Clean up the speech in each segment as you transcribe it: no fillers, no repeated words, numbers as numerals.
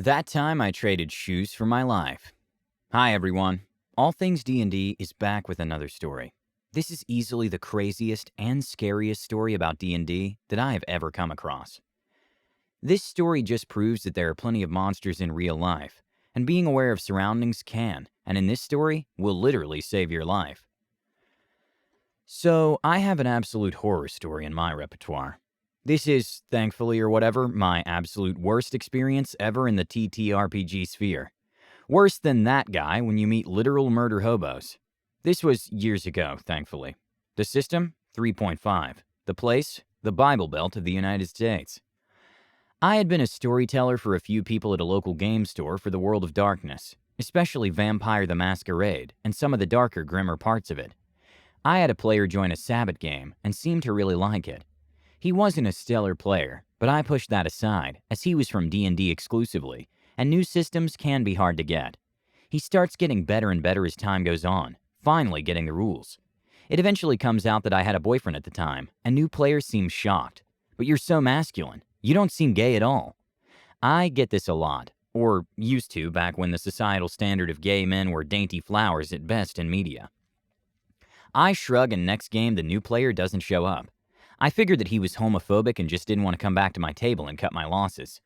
That time I traded shoes for my life. Hi everyone. All Things D&D is back with another story. This is easily the craziest and scariest story about D&D that I have ever come across. This story just proves that there are plenty of monsters in real life, and being aware of surroundings can, and in this story, will literally save your life. So, I have an absolute horror story in my repertoire. This is, thankfully or whatever, my absolute worst experience ever in the TTRPG sphere. Worse than that guy when you meet literal murder hobos. This was years ago, thankfully. The system? 3.5. The place? The Bible Belt of the United States. I had been a storyteller for a few people at a local game store for the World of Darkness, especially Vampire the Masquerade and some of the darker, grimmer parts of it. I had a player join a Sabbath game and seemed to really like it. He wasn't a stellar player, but I pushed that aside, as he was from D&D exclusively, and new systems can be hard to get. He starts getting better and better as time goes on, finally getting the rules. It eventually comes out that I had a boyfriend at the time, and new players seem shocked. But you're so masculine. You don't seem gay at all. I get this a lot, or used to back when the societal standard of gay men were dainty flowers at best in media. I shrug, and next game the new player doesn't show up. I figured that he was homophobic and just didn't want to come back to my table and cut my losses.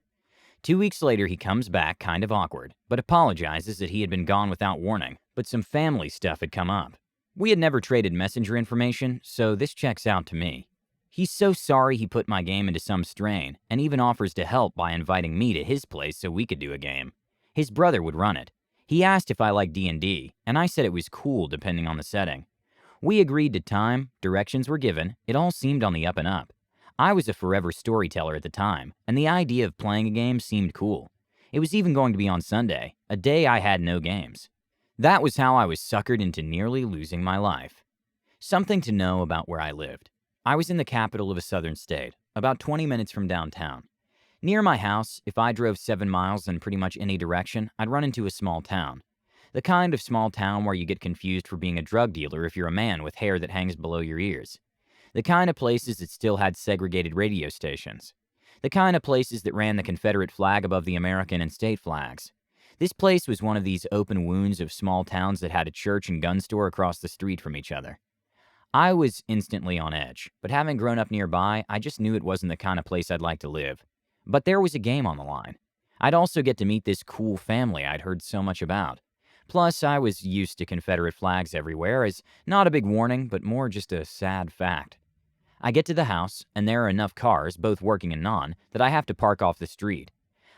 2 weeks later he comes back, kind of awkward, but apologizes that he had been gone without warning, but some family stuff had come up. We had never traded messenger information, so this checks out to me. He's so sorry he put my game into some strain, and even offers to help by inviting me to his place so we could do a game. His brother would run it. He asked if I liked D&D, and I said it was cool depending on the setting. We agreed to time, directions were given, it all seemed on the up and up. I was a forever storyteller at the time, and the idea of playing a game seemed cool. It was even going to be on Sunday, a day I had no games. That was how I was suckered into nearly losing my life. Something to know about where I lived. I was in the capital of a southern state, about 20 minutes from downtown. Near my house, if I drove 7 miles in pretty much any direction, I'd run into a small town. The kind of small town where you get confused for being a drug dealer if you're a man with hair that hangs below your ears. The kind of places that still had segregated radio stations. The kind of places that ran the Confederate flag above the American and state flags. This place was one of these open wounds of small towns that had a church and gun store across the street from each other. I was instantly on edge, but having grown up nearby, I just knew it wasn't the kind of place I'd like to live. But there was a game on the line. I'd also get to meet this cool family I'd heard so much about. Plus, I was used to Confederate flags everywhere as not a big warning, but more just a sad fact. I get to the house, and there are enough cars, both working and non, that I have to park off the street.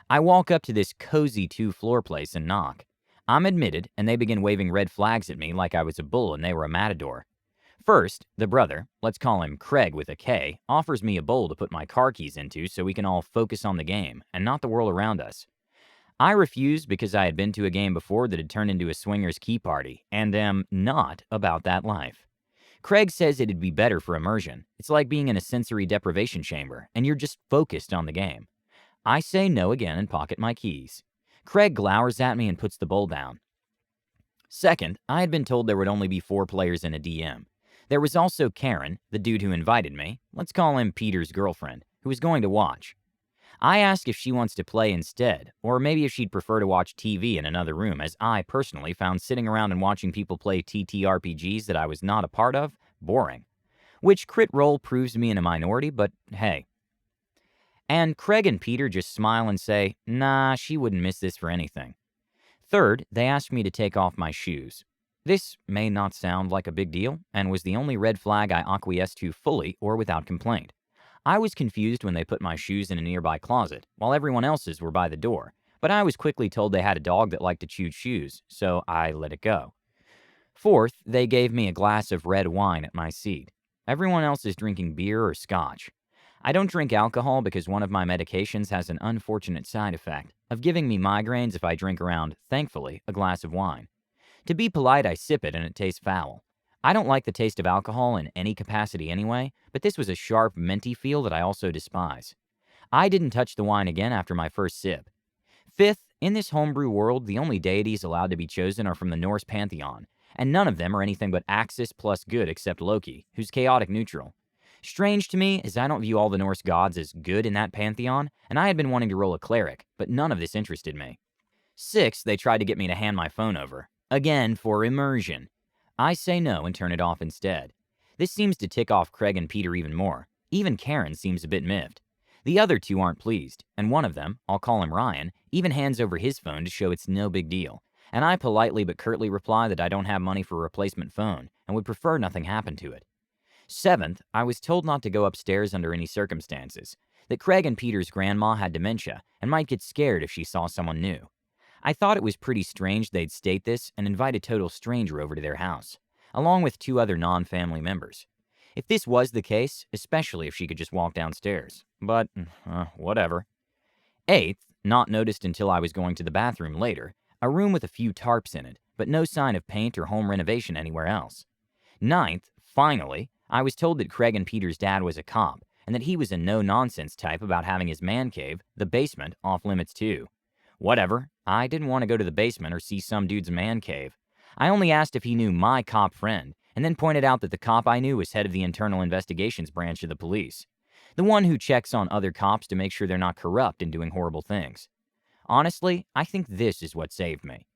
I walk up to this cozy 2-floor place and knock. I'm admitted, and they begin waving red flags at me like I was a bull and they were a matador. First, the brother, let's call him Craig with a K, offers me a bowl to put my car keys into so we can all focus on the game and not the world around us. I refused because I had been to a game before that had turned into a swingers key party, and am not about that life. Craig says it'd be better for immersion. It's like being in a sensory deprivation chamber, and you're just focused on the game. I say no again and pocket my keys. Craig glowers at me and puts the bowl down. Second, I had been told there would only be 4 players and a DM. There was also Karen, the dude who invited me, let's call him Peter's girlfriend, who was going to watch. I ask if she wants to play instead, or maybe if she'd prefer to watch TV in another room, as I personally found sitting around and watching people play TTRPGs that I was not a part of boring. Which crit roll proves me in a minority, but hey. And Craig and Peter just smile and say, nah, she wouldn't miss this for anything. Third, they asked me to take off my shoes. This may not sound like a big deal, and was the only red flag I acquiesced to fully or without complaint. I was confused when they put my shoes in a nearby closet, while everyone else's were by the door, but I was quickly told they had a dog that liked to chew shoes, so I let it go. Fourth, they gave me a glass of red wine at my seat. Everyone else is drinking beer or scotch. I don't drink alcohol because one of my medications has an unfortunate side effect of giving me migraines if I drink around, thankfully, a glass of wine. To be polite, I sip it and it tastes foul. I don't like the taste of alcohol in any capacity anyway, but this was a sharp, minty feel that I also despise. I didn't touch the wine again after my first sip. Fifth, in this homebrew world, the only deities allowed to be chosen are from the Norse pantheon, and none of them are anything but Axis plus good except Loki, who's chaotic neutral. Strange to me is I don't view all the Norse gods as good in that pantheon, and I had been wanting to roll a cleric, but none of this interested me. 6, they tried to get me to hand my phone over. Again, for immersion. I say no and turn it off instead. This seems to tick off Craig and Peter even more. Even Karen seems a bit miffed. The other two aren't pleased, and one of them, I'll call him Ryan, even hands over his phone to show it's no big deal. And I politely but curtly reply that I don't have money for a replacement phone and would prefer nothing happen to it. 7th, I was told not to go upstairs under any circumstances, that Craig and Peter's grandma had dementia and might get scared if she saw someone new. I thought it was pretty strange they'd state this and invite a total stranger over to their house, along with 2 other non-family members. If this was the case, especially if she could just walk downstairs. But, whatever. 8th, not noticed until I was going to the bathroom later, a room with a few tarps in it, but no sign of paint or home renovation anywhere else. 9th, finally, I was told that Craig and Peter's dad was a cop, and that he was a no-nonsense type about having his man cave, the basement, off limits too. Whatever, I didn't want to go to the basement or see some dude's man cave. I only asked if he knew my cop friend, and then pointed out that the cop I knew was head of the internal investigations branch of the police. The one who checks on other cops to make sure they're not corrupt and doing horrible things. Honestly, I think this is what saved me.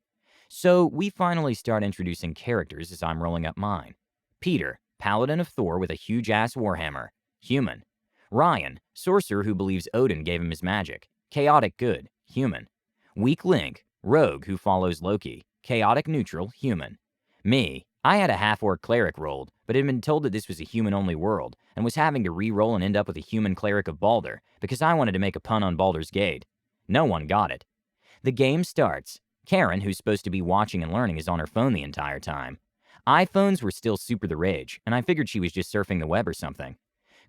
So we finally start introducing characters as I'm rolling up mine. Peter, paladin of Thor with a huge-ass warhammer. Human. Ryan, sorcerer who believes Odin gave him his magic. Chaotic good. Human. Weak link. Rogue who follows Loki. Chaotic neutral. Human. Me. I had a half-orc cleric rolled, but had been told that this was a human-only world, and was having to re-roll and end up with a human cleric of Baldur, because I wanted to make a pun on Baldur's Gate. No one got it. The game starts. Karen, who's supposed to be watching and learning, is on her phone the entire time. iPhones were still super the rage, and I figured she was just surfing the web or something.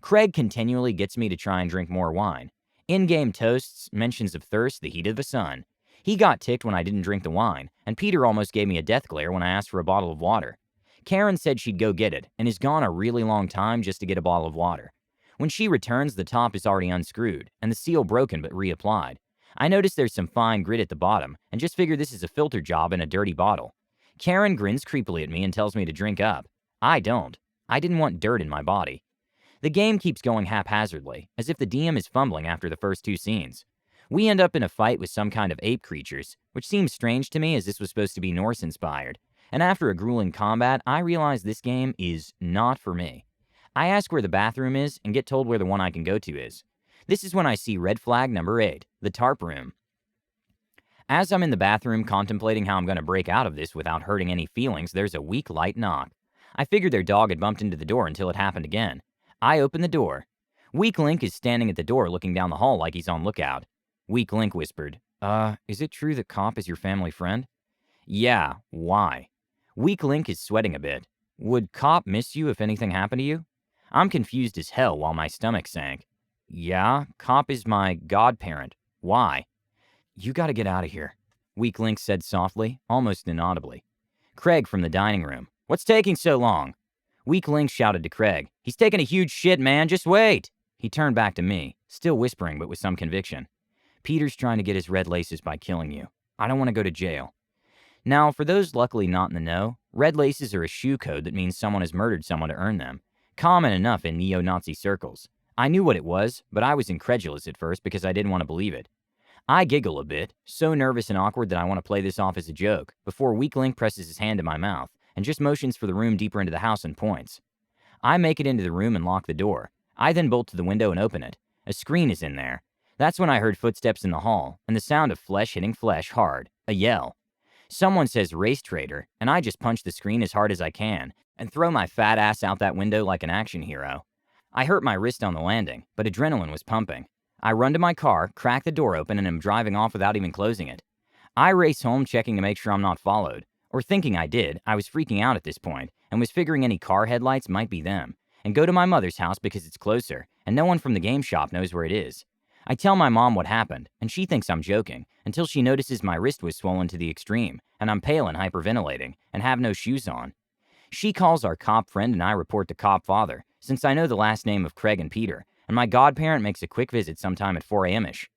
Craig continually gets me to try and drink more wine. In-game toasts, mentions of thirst, the heat of the sun. He got ticked when I didn't drink the wine, and Peter almost gave me a death glare when I asked for a bottle of water. Karen said she'd go get it, and is gone a really long time just to get a bottle of water. When she returns, the top is already unscrewed, and the seal broken but reapplied. I notice there's some fine grit at the bottom, and just figure this is a filter job in a dirty bottle. Karen grins creepily at me and tells me to drink up. I don't. I didn't want dirt in my body. The game keeps going haphazardly, as if the DM is fumbling after the first 2 scenes. We end up in a fight with some kind of ape creatures, which seems strange to me as this was supposed to be Norse-inspired. And after a grueling combat, I realize this game is not for me. I ask where the bathroom is and get told where the one I can go to is. This is when I see red flag number 8, the tarp room. As I'm in the bathroom contemplating how I'm going to break out of this without hurting any feelings, there's a weak light knock. I figured their dog had bumped into the door until it happened again. I open the door. Weak Link is standing at the door looking down the hall like he's on lookout. Weak Link whispered, is it true that Cop is your family friend? Yeah, why? Weak Link is sweating a bit. Would Cop miss you if anything happened to you? I'm confused as hell while my stomach sank. Yeah, Cop is my godparent. Why? You gotta get out of here, Weak Link said softly, almost inaudibly. Craig from the dining room. What's taking so long? Weak Link shouted to Craig. He's taking a huge shit, man, just wait. He turned back to me, still whispering but with some conviction. Peter's trying to get his red laces by killing you. I don't want to go to jail. Now, for those luckily not in the know, red laces are a shoe code that means someone has murdered someone to earn them. Common enough in neo-Nazi circles. I knew what it was, but I was incredulous at first because I didn't want to believe it. I giggle a bit, so nervous and awkward that I want to play this off as a joke, before Weak Link presses his hand to my mouth and just motions for the room deeper into the house and points. I make it into the room and lock the door. I then bolt to the window and open it. A screen is in there. That's when I heard footsteps in the hall, and the sound of flesh hitting flesh hard. A yell. Someone says race trader, and I just punch the screen as hard as I can, and throw my fat ass out that window like an action hero. I hurt my wrist on the landing, but adrenaline was pumping. I run to my car, crack the door open, and am driving off without even closing it. I race home checking to make sure I'm not followed. Or thinking I did. I was freaking out at this point, and was figuring any car headlights might be them, and go to my mother's house because it's closer, and no one from the game shop knows where it is. I tell my mom what happened, and she thinks I'm joking, until she notices my wrist was swollen to the extreme, and I'm pale and hyperventilating, and have no shoes on. She calls our cop friend and I report to cop father, since I know the last name of Craig and Peter, and my godparent makes a quick visit sometime at 4 a.m.ish.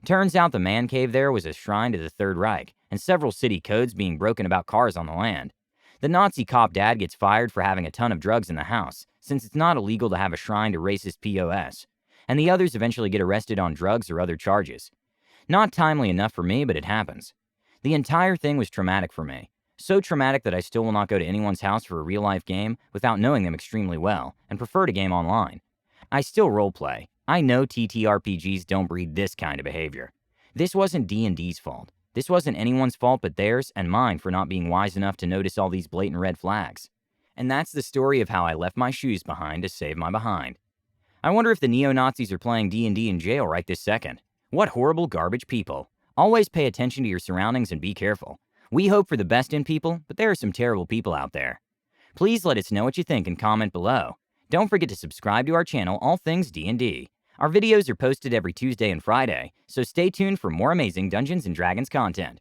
Turns out the man cave there was a shrine to the Third Reich, and several city codes being broken about cars on the land. The Nazi cop dad gets fired for having a ton of drugs in the house, since it's not illegal to have a shrine to racist POS. And the others eventually get arrested on drugs or other charges. Not timely enough for me, but it happens. The entire thing was traumatic for me. So traumatic that I still will not go to anyone's house for a real-life game without knowing them extremely well, and prefer to game online. I still roleplay. I know TTRPGs don't breed this kind of behavior. This wasn't D&D's fault. This wasn't anyone's fault but theirs and mine for not being wise enough to notice all these blatant red flags. And that's the story of how I left my shoes behind to save my behind. I wonder if the neo-Nazis are playing D&D in jail right this second. What horrible garbage people. Always pay attention to your surroundings and be careful. We hope for the best in people, but there are some terrible people out there. Please let us know what you think and comment below. Don't forget to subscribe to our channel, All Things D&D. Our videos are posted every Tuesday and Friday, so stay tuned for more amazing Dungeons & Dragons content.